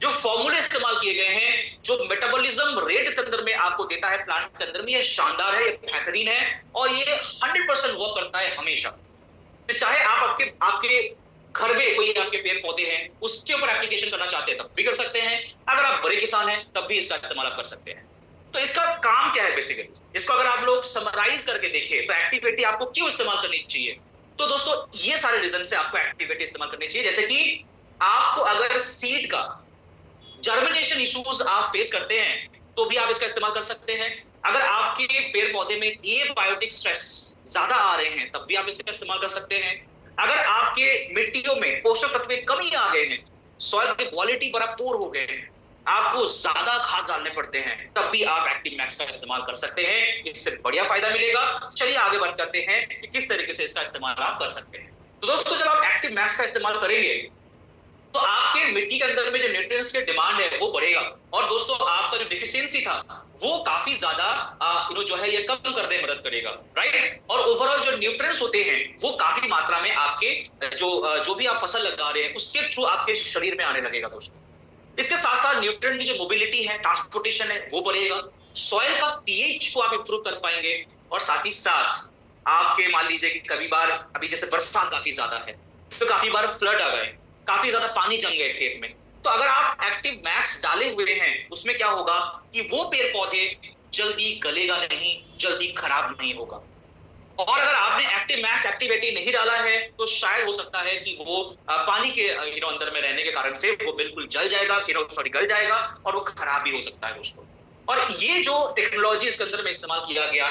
जो फॉर्मूले इस्तेमाल किए गए हैं, जो मेटाबॉलिज्म रेट इसके अंदर में आपको देता है प्लांट के अंदर में, ये शानदार है, ये बेहतरीन है, और ये 100% वर्क करता है हमेशा। तो चाहे आप आपके घर में कोई आपके पेड़ पौधे हैं उसके ऊपर एप्लीकेशन करना चाहते हैं तब भी कर सकते हैं, अगर आप बड़े किसान हैं तब भी इसका इस्तेमाल आप कर सकते हैं। तो इसका काम क्या है बेसिकली, इसको अगर आप लोग समराइज करके देखें तो एक्टिविटी आपको क्यों इस्तेमाल करनी चाहिए, तो दोस्तों ये सारे रीजन से आपको एक्टिविटी इस्तेमाल करनी चाहिए। जैसे कि आपको अगर सीड का जर्मिनेशन इश्यूज आप फेस करते हैं तो भी आप इसका इस्तेमाल कर सकते हैं। अगर आपके पेड़ पौधे में एबायोटिक स्ट्रेस ज्यादा आ रहे हैं तब भी आप इसका इस्तेमाल कर सकते हैं। अगर आपके मिट्टियों में पोषक तत्व कमी आ गए हैं, सॉइल की क्वालिटी बड़ा पुअर हो गए हैं, आपको ज्यादा खाद डालने पड़ते हैं, तब भी आप एक्टिव मैक्स का इस्तेमाल कर सकते हैं। इससे बढ़िया फायदा मिलेगा। चलिए आगे बात करते हैं कि किस तरीके से इसका इस्तेमाल आप कर सकते हैं। तो दोस्तों जब आप एक्टिव मैक्स का इस्तेमाल करेंगे तो आपके मिट्टी के अंदर में जो न्यूट्रिएंट्स के डिमांड है वो बढ़ेगा, और दोस्तों आपका जो डिफिशियंसी था वो काफी ज्यादा जो है ये कम करने में मदद करेगा, राइट। और ओवरऑल जो न्यूट्रिएंट्स होते हैं वो काफी मात्रा में आपके जो भी आप फसल लगा रहे हैं उसके थ्रू आपके शरीर में आने लगेगा दोस्तों। इसके साथ साथ न्यूट्रिएंट की जो मोबिलिटी है, ट्रांसपोर्टेशन है, वो बढ़ेगा। सॉइल का पीएच को आप इंप्रूव कर पाएंगे, और साथ ही साथ आपके मान लीजिए कि कभी बार अभी जैसे बरसात काफी ज्यादा है तो काफी बार फ्लड आ गए, काफी ज्यादा पानी जम गए खेत में, तो अगर आप एक्टिव मैक्स डाले हुए हैं उसमें क्या होगा कि वो पेड़ पौधे जल्दी गलेगा नहीं, जल्दी खराब नहीं होगा। और अगर आपने एक्टिव मैक्स एक्टिविटी नहीं डाला है तो शायद हो सकता है कि वो पानी के अंदर में रहने के कारण से वो बिल्कुल जल जाएगा, गल जाएगा, और वो खराब भी हो सकता है दोस्तों। और ये जो टेक्नोलॉजी इसके अंदर में इस्तेमाल किया गया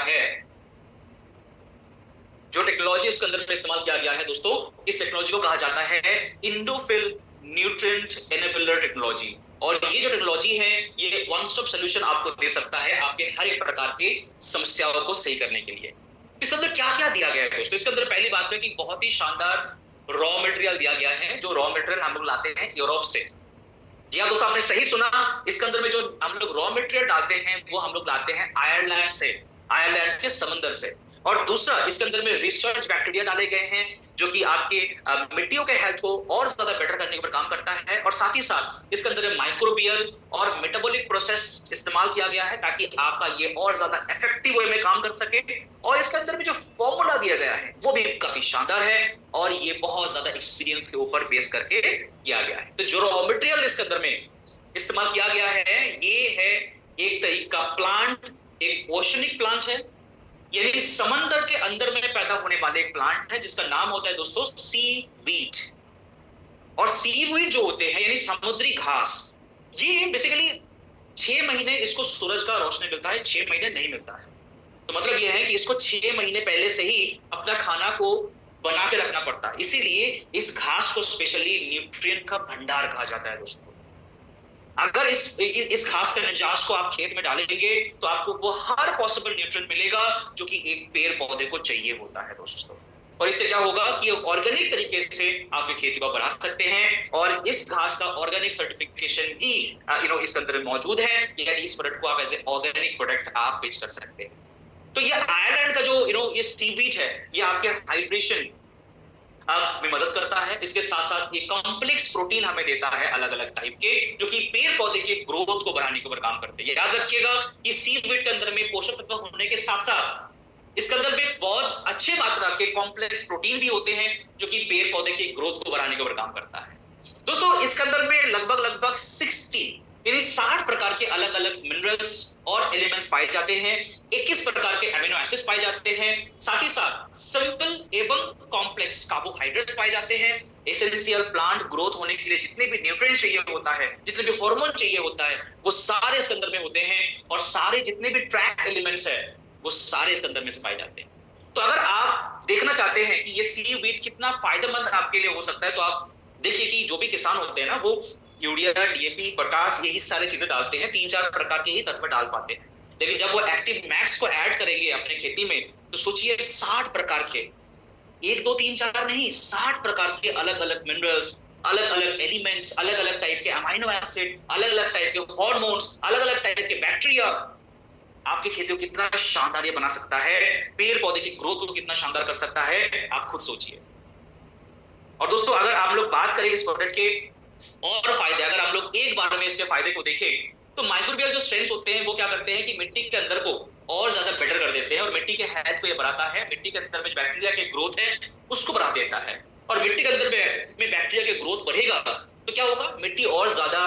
है, दोस्तों, इस टेक्नोलॉजी को कहा जाता है इंडोफिल न्यूट्रिएंट एनेबलर टेक्नोलॉजी। और ये जो टेक्नोलॉजी है ये वन स्टॉप सोल्यूशन आपको दे सकता है आपके हर एक प्रकार की समस्याओं को सही करने के लिए। इसके अंदर क्या क्या दिया गया है दोस्तों? इसके अंदर पहली बात है कि बहुत ही शानदार रॉ मटेरियल दिया गया है, जो रॉ मटेरियल हम लोग लाते हैं यूरोप से। जी हाँ दोस्तों, आपने सही सुना। इसके अंदर में जो हम लोग रॉ मटेरियल डालते हैं वो हम लोग लाते हैं आयरलैंड से, आयरलैंड के समंदर से। और दूसरा, इसके अंदर में रिसर्च बैक्टीरिया डाले गए हैं जो कि आपके मिट्टियों के हेल्थ को और ज्यादा बेटर करने पर काम करता है। और साथ ही साथ इसके अंदर में माइक्रोबियल और मेटाबॉलिक प्रोसेस इस्तेमाल किया गया है ताकि आपका ये और ज्यादा इफेक्टिव वे में काम कर सके। और इसके अंदर में जो फॉर्मूला दिया गया है वो भी काफी शानदार है, और ये बहुत ज्यादा एक्सपीरियंस के ऊपर बेस करके किया गया है। तो जो रॉ मटेरियल इसके अंदर में इस्तेमाल किया गया है ये है एक तरीका का प्लांट, एक ओशनिक प्लांट है, यानी समंदर के अंदर में पैदा होने वाले एक प्लांट है जिसका नाम होता है दोस्तों सी वीट। और सी वीट जो होते हैं यानी समुद्री घास, ये बेसिकली 6 महीने इसको सूरज का रोशनी मिलता है, 6 महीने नहीं मिलता है। तो मतलब यह है कि इसको 6 महीने पहले से ही अपना खाना को बना के रखना पड़ता है, इसीलिए इस घास को स्पेशली न्यूट्रिएंट का भंडार कहा जाता है दोस्तों। अगर इस घास का निजात को आप खेत में डालेंगे तो आपको वो हर पॉसिबल न्यूट्रिएंट मिलेगा जो कि एक पेड़ पौधे को चाहिए होता है दोस्तों। और इससे क्या होगा कि ऑर्गेनिक तरीके से आपकी खेती को बढ़ा सकते हैं, और इस घास का ऑर्गेनिक सर्टिफिकेशन भी इसके अंदर मौजूद है, यानी इस प्रोडक्ट को आप एज ए ऑर्गेनिक प्रोडक्ट आप बेच कर सकते हैं। तो ये आयरलैंड का जो ये सीवीड है ये आपके हाइड्रेशन में मदद करता है। इसके साथ साथ एक कॉम्प्लेक्स प्रोटीन हमें देता है अलग अलग टाइप के, जो कि पेड़ पौधे के ग्रोथ को बढ़ाने के ऊपर काम करते हैं। याद रखिएगा कि सीवीड के अंदर में पोषक तत्व होने के साथ साथ इसके अंदर में बहुत अच्छे मात्रा के कॉम्प्लेक्स प्रोटीन भी होते हैं जो कि पेड़ पौधे के ग्रोथ को बढ़ाने के ऊपर काम करता है। दोस्तों इसके अंदर में लगभग 60 प्रकार के अलग अलग मिनरल्स और एलिमेंट्स पाए जाते हैं, 21 प्रकार के अमीनो एसिड्स पाए जाते हैं, साथ ही साथ सिंपल एवं कॉम्प्लेक्स कार्बोहाइड्रेट्स पाए जाते हैं। एसेंशियल प्लांट ग्रोथ होने के लिए जितने भी न्यूट्रिएंट्स चाहिए होता है, जितने भी हार्मोन चाहिए होता है, वो सारे इसके अंदर में होते हैं, और सारे जितने भी ट्रैक एलिमेंट्स है वो सारे इसके अंदर में से पाए जाते हैं। तो अगर आप देखना चाहते हैं कि ये सीवीड कितना फायदेमंद आपके लिए हो सकता है, तो आप देखिए कि जो भी किसान होते हैं ना वो यूरिया, डीएपी, पोटाश यही सारी चीजें डालते हैं, 3-4 प्रकार के ही तत्व डाल पाते हैं। लेकिन जब वो एक्टिव मैक्स को ऐड करेंगे अपने खेती में तो सोचिए 60 प्रकार के, 1 2 3 4 नहीं, 60 प्रकार के अलग अलग मिनरल्स, अलग अलग एलिमेंट्स, अलग अलग टाइप के अमीनो एसिड, अलग अलग टाइप के हार्मोन्स, अलग अलग टाइप के बैक्टीरिया आपकी खेती को कितना शानदार ये बना सकता है, पेड़ पौधे की ग्रोथ को कितना शानदार कर सकता है, आप खुद सोचिए। और दोस्तों अगर आप लोग बात करें इस प्रोडक्ट के और फायदे, अगर आप लोग एक बार में इसके फायदे को देखें तो माइक्रोबियल जो स्ट्रेंथ्स होते हैं वो क्या करते हैं कि मिट्टी के अंदर को और ज्यादा बेटर कर देते हैं, और मिट्टी के हेल्थ को ये बढ़ाता है, मिट्टी के अंदर में बैक्टीरिया के ग्रोथ है उसको बढ़ा देता है। और मिट्टी के अंदर में बैक्टीरिया के ग्रोथ बढ़ेगा तो क्या होगा, मिट्टी और ज्यादा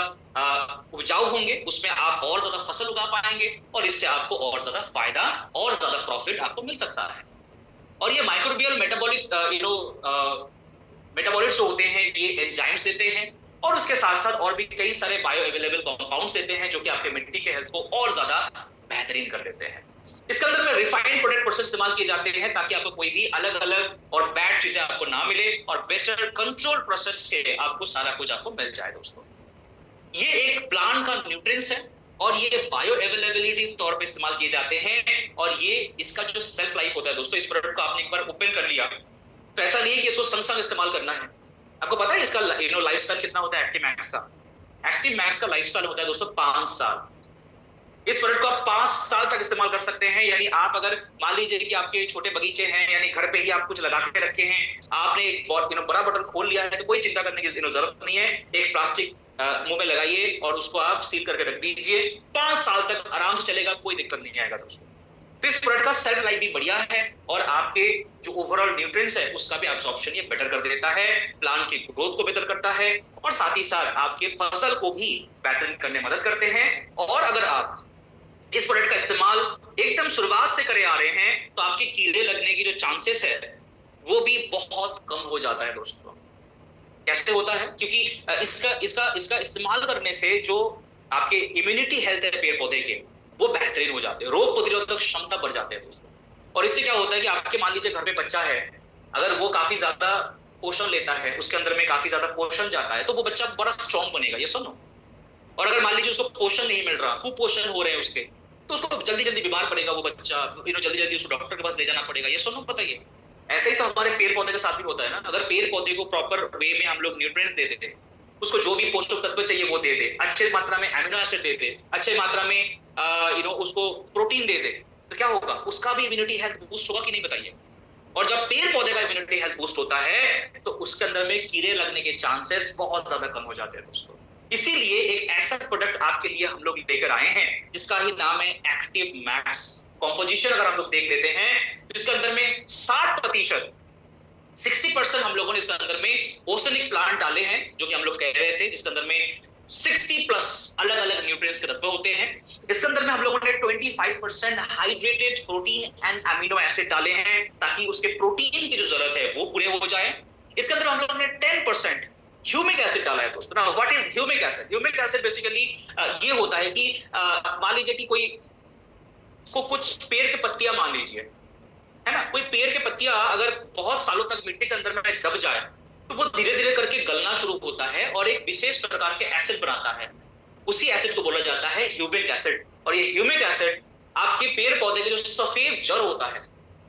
उपजाऊ होंगे, उसमें आप और ज्यादा फसल उगा पाएंगे, और इससे आपको और ज्यादा फायदा और ज्यादा प्रॉफिट आपको मिल सकता है। और ये माइक्रोबियल मेटाबॉलिक मेटाबॉलिट्स जो होते हैं ये एंजाइम्स देते हैं, और उसके साथ साथ और भी कई सारे बायो अवेलेबल कंपाउंड्स देते हैं जो कि आपके मिट्टी के हेल्थ को और ज्यादा बेहतरीन कर देते हैं। इसके अंदर में रिफाइंड प्रोडक्ट प्रोसेस इस्तेमाल किए जाते हैं ताकि आपको कोई भी अलग अलग और बैड चीजें आपको ना मिले और बेटर कंट्रोल प्रोसेस के आपको सारा कुछ आपको मिल जाए दोस्तों। ये एक प्लांट का न्यूट्रिएंट्स है और ये बायो अवेलेबिलिटी तौर पे इस्तेमाल किए जाते हैं और ये इसका जो सेल्फ लाइफ होता है दोस्तों, इस प्रोडक्ट को आपने एक बार ओपन कर लिया तो ऐसा नहीं है कि इसको संग संग इस्तेमाल करना है। आपको पता है इसका लाइफ स्टाइल कितना होता है एक्टिव मैक्स का? एक्टिव मैक्स का लाइफ स्टाइल होता है दोस्तों 5 साल। इस प्रोडक्ट को आप 5 साल तक इस्तेमाल कर सकते हैं। यानी आप अगर मान लीजिए कि आपके छोटे बगीचे हैं, यानी घर पे ही आप कुछ लगा के रखे हैं, आपने एक बड़ा बटन खोल लिया है तो कोई चिंता करने की जरूरत नहीं है। एक प्लास्टिक मुंह में लगाइए और उसको आप सील करके रख दीजिए, 5 साल तक आराम से चलेगा, कोई दिक्कत नहीं आएगा दोस्तों। तो इस प्रोडक्ट का सेल्फ लाइफ भी बढ़िया है और आपके जो ओवरऑल न्यूट्रिएंट्स है उसका भी एब्जॉर्प्शन ये बेटर कर देता है, प्लांट की ग्रोथ को बेहतर करता है और साथ ही साथ आपके फसल को भी बेहतर करने में मदद करते हैं। और अगर आप इस प्रोडक्ट का इस्तेमाल एकदम शुरुआत से करे आ रहे हैं तो आपके कीड़े लगने की जो चांसेस है वो भी बहुत कम हो जाता है दोस्तों। कैसे होता है? क्योंकि इसका इस्तेमाल करने से जो आपके इम्यूनिटी हेल्थ है पेड़ पौधे के वो बेहतरीन हो जाते हैं, रोग प्रतिरोधक क्षमता बढ़ जाते हैं दोस्तों। और इससे क्या होता है कि आपके मान लीजिए घर में बच्चा है, अगर वो काफी ज्यादा पोषण लेता है, उसके अंदर में काफी ज्यादा पोषण जाता है तो वो बच्चा बड़ा स्ट्रॉन्ग बनेगा, ये सुनो। और अगर मान लीजिए उसको पोषण नहीं मिल रहा, कुपोषण हो रहे हैं उसके, तो उसको जल्दी जल्दी बीमार पड़ेगा वो बच्चा, जल्दी जल्दी उसको डॉक्टर के पास ले जाना पड़ेगा, ये सुनो पता ही है। ऐसे ही तो हमारे पेड़ पौधे के साथ भी होता है ना। अगर पेड़ पौधे को प्रॉपर वे में हम लोग न्यूट्रिएंट्स दे देते, उसको जो भी पोषक तत्व चाहिए वो दे दे, अच्छे मात्रा में एमिनो एसिड दे दे, अच्छे मात्रा में उसको प्रोटीन दे दे, तो क्या होगा? उसका भी इम्यूनिटी हेल्थ बूस्ट होगा कि नहीं बताइए। और जब पेड़ पौधे का इम्यूनिटी हेल्थ बूस्ट होता है तो उसके अंदर में कीड़े लगने के चांसेस बहुत ज्यादा कम हो जाते हैं दोस्तों। इसीलिए एक ऐसा प्रोडक्ट आपके लिए हम लोग लेकर आए हैं जिसका ही नाम है एक्टिव मैक्स। कॉम्पोजिशन अगर हम लोग देख लेते हैं तो इसके अंदर में 60% 60% हम लोगों ने इसके अंदर में ओसेनिक प्लांट डाले हैं, जो कि हम लोग कह रहे थे, जिसके अंदर में 60+ अलग अलग न्यूट्रिएंट्स के तत्व होते हैं। इसके अंदर में हम लोगों ने 25% hydrated protein and amino acid डाले हैं ताकि उसके प्रोटीन की जो जरूरत है वो पूरे हो जाए। इसके अंदर हम लोगों ने 10% ह्यूमिक एसिड डाला है दोस्तों। Now what is humic acid? Humic acid basically ये होता है कि मान लीजिए कि कोई को कुछ पेड़ की पत्तियां मान लीजिए, है ना, कोई पेड़ की पत्तियां अगर बहुत सालों तक मिट्टी के अंदर में दब जाए तो वो धीरे धीरे करके गलना शुरू होता है और एक विशेष प्रकार के एसिड बनाता है। उसी एसिड को बोला जाता है ह्यूमिक एसिड। और ये ह्यूमिक एसिड आपके पेड़ पौधे के जो सफेद जड़ होता है,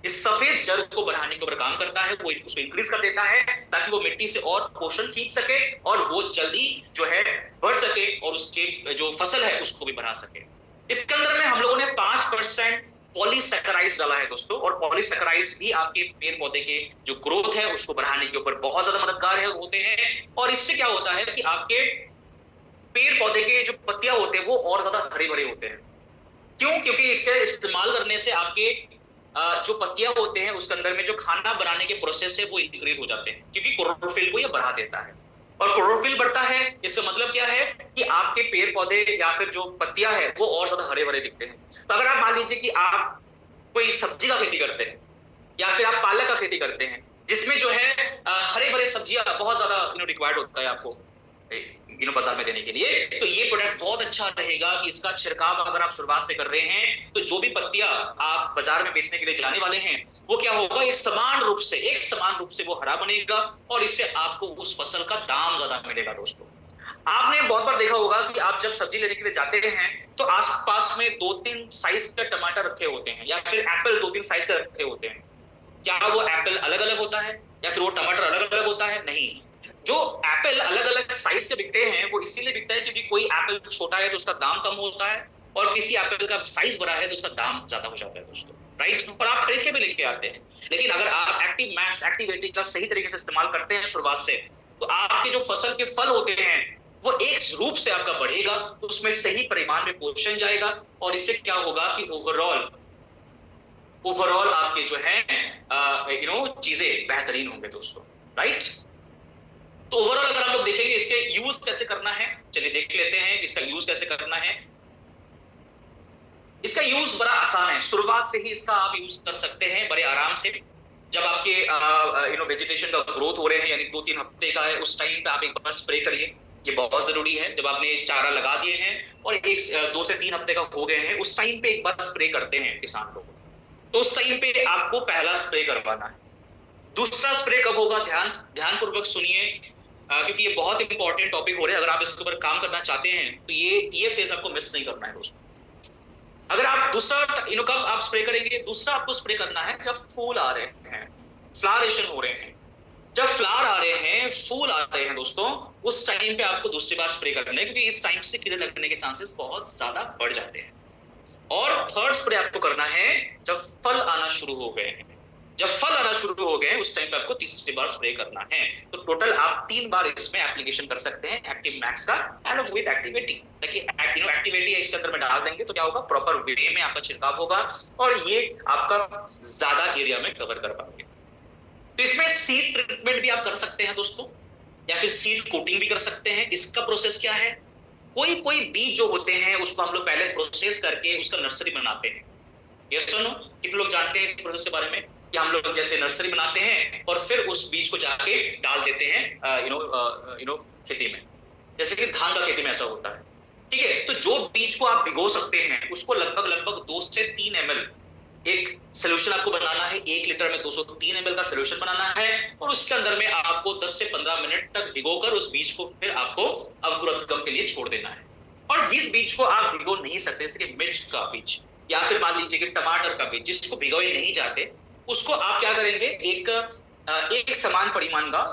इस सफेद जड़ को बढ़ाने के ऊपर काम करता है, वो उसको इंक्रीज कर देता है ताकि वो मिट्टी से और पोषण खींच सके और वो जल्दी जो है बढ़ सके और उसके जो फसल है उसको भी बढ़ा सके। इसके अंदर में हम लोगों ने 5% पॉलीसैकेराइड्स डाला है दोस्तों। और पॉलीसैकेराइड्स भी आपके पेड़ पौधे के जो ग्रोथ है उसको बढ़ाने के ऊपर बहुत ज्यादा मददगार होते हैं। और इससे क्या होता है कि आपके पेड़ पौधे के जो पत्तियां होते हैं वो और ज्यादा हरे भरे होते हैं। क्यों? क्योंकि इसके इस्तेमाल करने से आपके जो पत्तियां होते हैं उसके अंदर में जो खाना बनाने के प्रोसेस है वो इंक्रीज हो जाते हैं, क्योंकि क्लोरोफिल को ये बढ़ा देता है। और क्लोरोफिल बढ़ता है, इसका मतलब क्या है कि आपके पेड़ पौधे या फिर जो पत्तियां है वो और ज्यादा हरे भरे दिखते हैं। तो अगर आप मान लीजिए कि आप कोई सब्जी का खेती करते हैं या फिर आप पालक का खेती करते हैं जिसमें जो है हरे भरे सब्जियां बहुत ज्यादा रिक्वायर्ड होता है आपको बाजार में देने के लिए, तो ये प्रोडक्ट बहुत अच्छा रहेगा कि इसका छिड़काव अगर आप शुरुआत से कर रहे हैं तो जो भी पत्तियां आप बाजार में बेचने के लिए जाने वाले हैं वो क्या होगा, एक समान रूप से वो हरा बनेगा और इससे आपको उस फसल का दाम ज्यादा मिलेगा दोस्तों। आपने बहुत बार देखा होगा कि आप जब सब्जी लेने के लिए जाते हैं तो आसपास में 2-3 साइज का टमाटर रखे होते हैं या फिर एप्पल 2-3 साइज का रखे होते हैं। क्या वो एप्पल अलग अलग होता है या फिर वो टमाटर अलग अलग होता है? नहीं। जो एप्पल अलग अलग साइज के बिकते हैं वो इसीलिए बिकता है क्योंकि कोई एप्पल छोटा है तो उसका दाम कम होता है और किसी एप्पल का साइज बड़ा है तो उसका दाम ज्यादा हो जाता है दोस्तों, राइट। और आप खरीद के भी लेके आते हैं। लेकिन अगर आप एक्टिव मैक्स एक्टिविटी का सही तरीके से इस्तेमाल करते हैं शुरुआत से, तो आपके जो फसल के फल होते हैं वो एक रूप से आपका बढ़ेगा, तो उसमें सही परिमाण में पोषण जाएगा और इससे क्या होगा कि ओवरऑल आपके जो है चीजें बेहतरीन होंगे दोस्तों, राइट। तो ओवरऑल अगर हम लोग देखेंगे इसके यूज कैसे करना है, चलिए देख लेते हैं इसका यूज कैसे करना है। इसका यूज बड़ा आसान है, शुरुआत से ही इसका आप यूज कर सकते हैं बड़े आराम से। जब आपके वेजिटेशन का ग्रोथ हो रहे हैं यानी 2-3 हफ्ते का है उस टाइम पे आप एक बार स्प्रे करिए। ये बहुत जरूरी है। जब आपने चारा लगा दिए हैं और 2 से 3 हफ्ते का हो गए हैं, उस टाइम पे एक बार स्प्रे करते हैं किसान लोग, तो उस टाइम पे आपको पहला स्प्रे करवाना है। दूसरा स्प्रे कब होगा, ध्यानपूर्वक सुनिए, क्योंकि ये बहुत इंपॉर्टेंट टॉपिक हो रहा है। अगर आप इसके ऊपर काम करना चाहते हैं तो ये फेज आपको मिस नहीं करना है दोस्तों। अगर आप दूसरा कब आप स्प्रे करेंगे, दूसरा आपको स्प्रे करना है जब फूल आ रहे हैं, फ्लावरेशन हो रहे हैं। जब फ्लावर आ रहे हैं, फूल आ रहे हैं दोस्तों, उस टाइम पे आपको दूसरी बार स्प्रे करना है, क्योंकि इस टाइम से कीड़े लगने के चांसेस बहुत ज्यादा बढ़ जाते हैं। और थर्ड स्प्रे आपको करना है जब फल आना शुरू हो गए हैं। जब फल आना शुरू हो गए हैं, उस टाइम पे आपको तीसरी बार स्प्रे करना है। तो टोटल आप 3 बार इसमें एप्लीकेशन कर सकते हैं एक्टिव मैक्स का एंड विद एक्टिवेटी। देखिए एक्टिवेटी इसके अंदर में डाल देंगे तो क्या होगा, प्रॉपर वे में आपका छिड़काव होगा और ये आपका ज्यादा एरिया में कवर कर पाएंगे। तो इसमें सीड ट्रीटमेंट भी आप कर सकते हैं दोस्तों, या फिर सीड कोटिंग भी कर सकते हैं। इसका प्रोसेस क्या है, कोई कोई बीज जो होते हैं उसको हम लोग पहले प्रोसेस करके उसका नर्सरी बनाते हैं। यस और नो, कितने लोग जानते हैं इस प्रोसेस के बारे में, कि हम लोग जैसे नर्सरी बनाते हैं और फिर उस बीज को जाके डाल देते हैं खेती में। जैसे कि धान का खेती में ऐसा होता है, ठीक है। तो जो बीज को आप भिगो सकते हैं उसको लगभग 2 से 3 ml एक सोल्यूशन आपको बनाना है। 1 लीटर में 203 ml का सोल्यूशन बनाना है और उसके अंदर में आपको 10 से 15 मिनट तक भिगोकर उस बीज को फिर आपको अंकुरोद्गम के लिए छोड़ देना है। और जिस बीज को आप भिगो नहीं सकते, जैसे कि मिर्च का बीज या फिर मान लीजिए कि टमाटर का बीज, जिसको भिगोए नहीं जाते, उसको आप क्या करेंगे, एक समान परिमाण का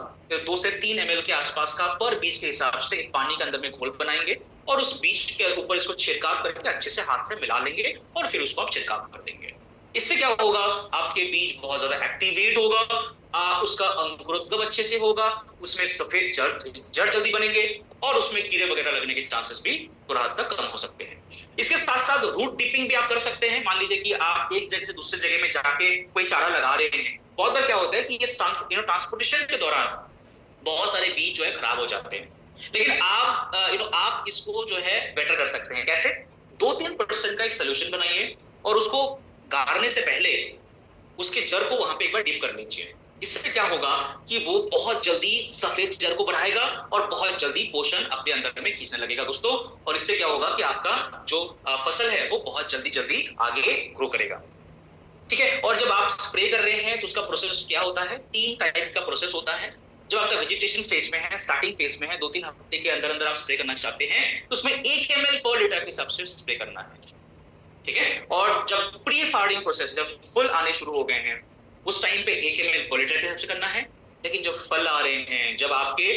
2 से 3 ml के आसपास का पर बीज के हिसाब से एक पानी के अंदर में घोल बनाएंगे और उस बीज के ऊपर इसको छिड़काव करके अच्छे से हाथ से मिला लेंगे और फिर उसको आप छिड़काव कर देंगे। इससे क्या होगा, आपके बीज बहुत ज्यादा एक्टिवेट होगा, उसका अंकुरोद्गम अच्छे से होगा, उसमें सफेद जड़ जल्दी बनेंगे और उसमें कीड़े वगैरह लगने के चांसेस भी थोड़ा हद तक कम हो सकते हैं। इसके साथ साथ रूट डिपिंग भी आप कर सकते हैं। मान लीजिए कि आप एक जगह से दूसरे जगह में जाके कोई चारा लगा रहे हैं, बहुत बार क्या होता है कि ये ट्रांसपोर्टेशन के दौरान बहुत सारे बीज जो है खराब हो जाते हैं, लेकिन आप इसको जो है बेटर कर सकते हैं। कैसे, 2-3% का एक सोल्यूशन बनाइए और उसको गाड़ने से पहले उसके जड़ को वहां पे एक बार डीप कर लीजिए। इससे क्या होगा कि वो बहुत जल्दी सफेद जड़ को बढ़ाएगा और बहुत जल्दी पोषण अपने अंदर में खींचने लगेगा दोस्तों। और इससे क्या होगा कि आपका जो फसल है वो बहुत जल्दी आगे ग्रो करेगा, ठीक है। और जब आप स्प्रे कर रहे हैं तो उसका प्रोसेस क्या होता है, 3 टाइप का प्रोसेस होता है। जब आपका वेजिटेशन स्टेज में है, स्टार्टिंग फेज में है, 2-3 हफ्ते के अंदर अंदर आप स्प्रे करना चाहते हैं, तो उसमें 1 ml पर लीटर के हिसाब से स्प्रे करना है, ठीक है। और जब प्री फ्लावरिंग प्रोसेस, जब फुल आने शुरू हो गए हैं, उस टाइम पे 1 ml पर लीटर के हिसाब से करना है। लेकिन जब फल आ रहे हैं, जब आपके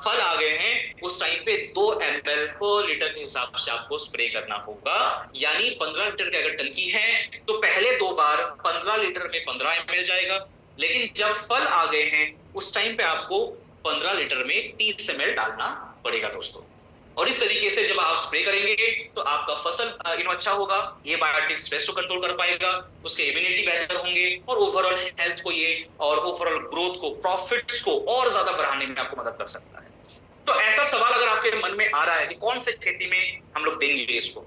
फल आ गए हैं, उस टाइम पे 2 ml पर लीटर के हिसाब से आपको स्प्रे करना होगा। यानी 15 लीटर की अगर टंकी है तो पहले 2 बार 15 लीटर में 15 ml जाएगा, लेकिन जब फल आ गए हैं उस टाइम पे आपको 15 लीटर में 30 ml डालना पड़ेगा दोस्तों। और इस तरीके से जब आप स्प्रे करेंगे तो आपका फसल अच्छा होगा, ये बायोटिक स्ट्रेस को कंट्रोल कर पाएगा, उसके इम्यूनिटी बेहतर होंगे और ओवरऑल हेल्थ को ये और ओवरऑल ग्रोथ को, प्रॉफिट्स को और ज्यादा बढ़ाने में आपको मदद कर सकता है। तो ऐसा सवाल अगर आपके मन में आ रहा है कि कौन से खेती में हम लोग देंगे इसको,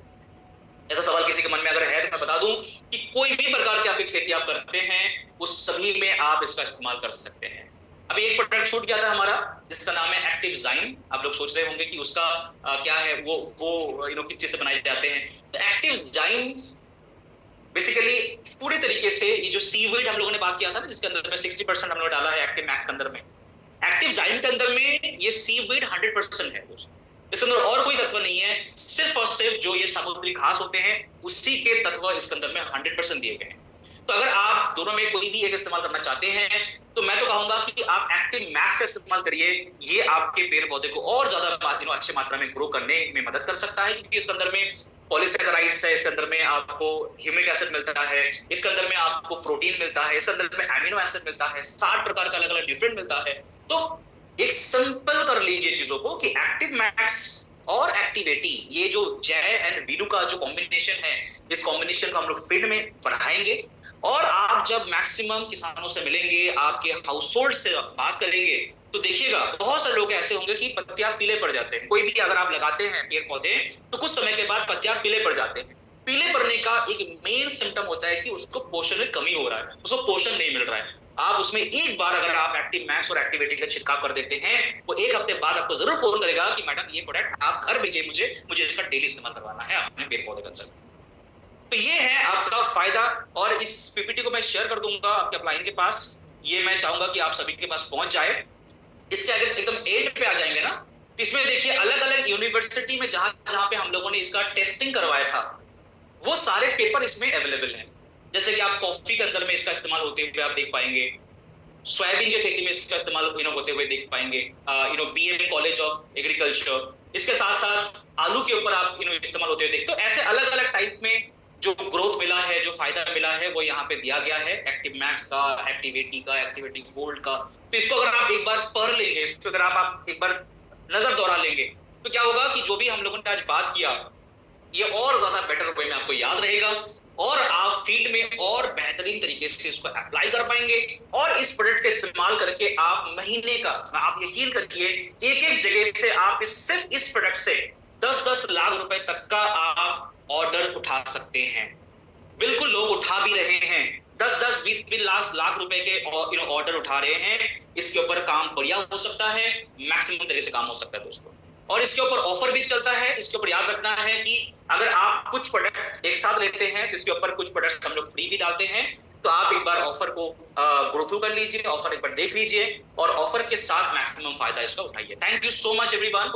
ऐसा सवाल किसी के मन में अगर है तो मैं बता दूं कि कोई भी प्रकार की आपकी खेती आप करते हैं उस सभी में आप इसका इस्तेमाल कर सकते हैं। अभी एक प्रोडक्ट शूट किया था हमारा जिसका नाम है एक्टिव जाइम। आप लोग सोच रहे होंगे कि उसका क्या है, वो किस चीज से बनाए जाते हैं। तो एक्टिव जाइम बेसिकली पूरे तरीके से ये जो सीवीड हम लोगों ने बात किया था ना, जिसके अंदर में 60% हम लोग डाला है एक्टिव मैक्स के अंदर में, एक्टिव जाइम के अंदर में ये सीवीड 100% है। इसके अंदर और कोई तत्व नहीं है, सिर्फ और सिर्फ जो ये समुद्री घास होते हैं उसी के तत्व इसके अंदर में 100% दिए गए हैं। तो अगर आप दोनों में कोई भी एक इस्तेमाल करना चाहते हैं तो मैं तो कहूंगा कि आप एक्टिव मैक्स का इस्तेमाल करिए। ये आपके पेड़ पौधे को और ज्यादा अच्छी मात्रा में ग्रो करने में मदद कर सकता है, क्योंकि इसके अंदर में पॉलीसेकेराइड्स है, इसके अंदर में आपको ह्यूमिक एसिड मिलता है, इसके अंदर में आपको प्रोटीन मिलता है, इसके अंदर में एमिनो एसिड मिलता है, 60 प्रकार का अलग अलग न्यूट्रिएंट मिलता है। तो एक सिंपल कर लीजिए चीजों को कि एक्टिव मैक्स और एक्टिवेटी, ये जो जय एंड वीडू का जो कॉम्बिनेशन है, इस कॉम्बिनेशन को हम लोग फील्ड में बढ़ाएंगे। और आप जब मैक्सिमम किसानों से मिलेंगे, आपके हाउस होल्ड से बात करेंगे, तो देखिएगा बहुत सारे लोग ऐसे होंगे कि पत्तियां पीले पड़ जाते हैं। कोई भी अगर आप लगाते हैं पेड़ पौधे तो कुछ समय के बाद पत्तियां पीले पड़ जाते हैं। पीले पड़ने का एक मेन सिम्टम होता है कि उसको पोषण में कमी हो रहा है, उसको पोषण नहीं मिल रहा है। आप उसमें एक बार अगर आप एक्टिव मैक्स और एक्टिवेटी का छिड़काव कर देते हैं, वो 1 हफ्ते बाद आपको जरूर फोन करेगा कि मैडम ये प्रोडक्ट आप घर भेजिए, मुझे इसका डेली इस्तेमाल करवाना है अपने पेड़ पौधे के अंदर। तो ये है आपका फायदा, और इस पीपीटी को मैं शेयर कर दूंगा आपके अपलाइन के पास। ये मैं चाहूंगा कि आप सभी के पास पहुंच जाए। इसके अगर एकदम एंड पे आ जाएंगे ना, तो इसमें देखिए अलग अलग यूनिवर्सिटी में जहां जहां पे हम लोगों ने इसका टेस्टिंग करवाया था, वो सारे पेपर इसमें अवेलेबल हैं। जैसे कि आप कॉफी के अंदर में इसका इस्तेमाल होते हुए आप देख पाएंगे, सोयाबीन की खेती में इसका इस्तेमाल होते हुए देख पाएंगे, बीएम कॉलेज ऑफ एग्रीकल्चर। इसके साथ साथ आलू के ऊपर आप इस्तेमाल होते हुए देख, तो ऐसे अलग अलग टाइप में जो ग्रोथ मिला है, जो फायदा मिला है, वो यहाँ पे दिया गया है एक्टिव मैक्स का, एक्टिवेटी का, एक्टिवेटी गोल्ड का। तो इसको अगर आप एक बार पढ़ लेंगे, इसको अगर आप एक बार नजर दौड़ा लेंगे, तो क्या होगा कि जो भी हम लोगों ने आज बात किया, ये और ज्यादा बेटर वे में आपको याद रहेगा, और आप फील्ड में और बेहतरीन तरीके से इसको अप्लाई कर पाएंगे। और इस प्रोडक्ट का इस्तेमाल करके आप महीने का, आप यकीन करिए, एक एक जगह से आप सिर्फ इस प्रोडक्ट से 10-10 लाख रुपए तक का आप ऑर्डर उठा सकते हैं। बिल्कुल लोग उठा भी रहे हैं, 10-10, 20-20 लाख रुपए के ऑर्डर उठा रहे हैं। इसके ऊपर काम बढ़िया हो सकता है, मैक्सिमम तरीके से काम हो सकता है दोस्तों। और इसके ऊपर ऑफर भी चलता है। इसके ऊपर याद रखना है कि अगर आप कुछ प्रोडक्ट एक साथ लेते हैं तो इसके ऊपर कुछ प्रोडक्ट हम लोग फ्री भी डालते हैं। तो आप एक बार ऑफर को गो थ्रू कर लीजिए, ऑफर एक बार देख लीजिए, और ऑफर के साथ मैक्सिमम फायदा इसका उठाइए। Thank you so much everyone.